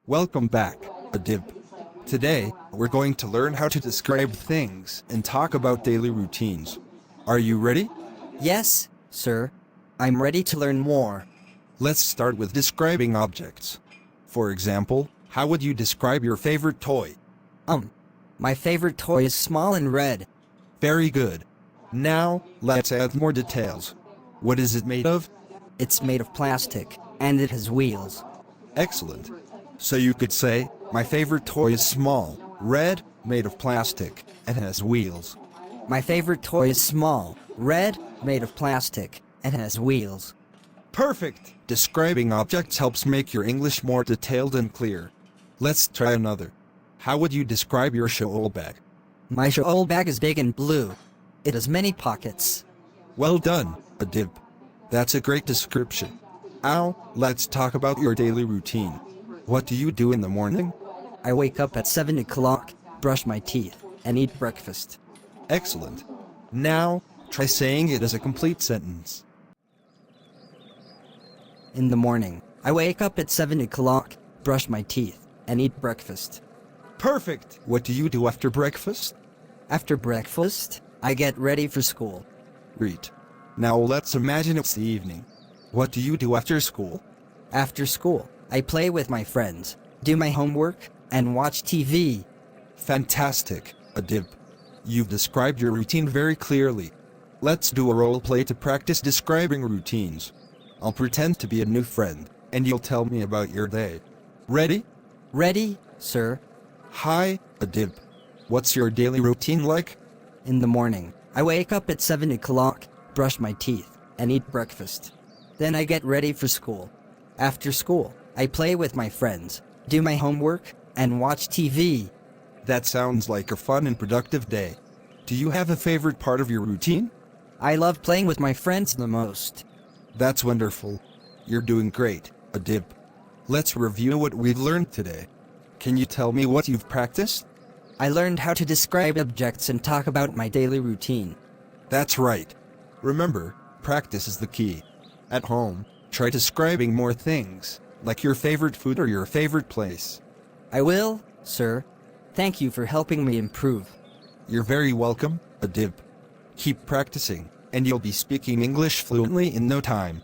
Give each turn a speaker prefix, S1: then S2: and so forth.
S1: Welcome back, Adib. Today, we're going to learn how to describe things and talk about daily routines. Are you ready?
S2: Yes, sir. I'm ready to learn more.
S1: Let's start with describing objects. For example, how would you describe your favorite toy?
S2: My favorite toy is small and red.
S1: Very good. Now, let's add more details. What is it made of?
S2: It's made of plastic, and it has wheels.
S1: Excellent. So you could say, my favorite toy is small, red, made of plastic, and has wheels.
S2: My favorite toy is small, red, made of plastic, and has wheels.
S1: Perfect! Describing objects helps make your English more detailed and clear. Let's try another. How would you describe your shawl bag?
S2: My shawl bag is big and blue. It has many pockets.
S1: Well done, Adib. That's a great description. Now, let's talk about your daily routine. What do you do in the morning?
S2: I wake up at 7 o'clock, brush my teeth, and eat breakfast.
S1: Excellent. Now, try saying it as a complete sentence.
S2: In the morning, I wake up at 7 o'clock, brush my teeth, and eat breakfast.
S1: Perfect! What do you do after breakfast?
S2: After breakfast, I get ready for school.
S1: Great. Now let's imagine it's the evening. What do you do after school?
S2: After school, I play with my friends, do my homework, and watch TV.
S1: Fantastic, Adib. You've described your routine very clearly. Let's do a role play to practice describing routines. I'll pretend to be a new friend, and you'll tell me about your day. Ready?
S2: Ready, sir?
S1: Hi, Adib. What's your daily routine like?
S2: In the morning, I wake up at 7 o'clock, brush my teeth, and eat breakfast. Then I get ready for school. After school, I play with my friends, do my homework, and watch TV.
S1: That sounds like a fun and productive day. Do you have a favorite part of your routine?
S2: I love playing with my friends the most.
S1: That's wonderful. You're doing great, Adib. Let's review what we've learned today. Can you tell me what you've practiced?
S2: I learned how to describe objects and talk about my daily routine.
S1: That's right. Remember, practice is the key. At home, try describing more things, like your favorite food or your favorite place.
S2: I will, sir. Thank you for helping me improve.
S1: You're very welcome, Adib. Keep practicing, and you'll be speaking English fluently in no time.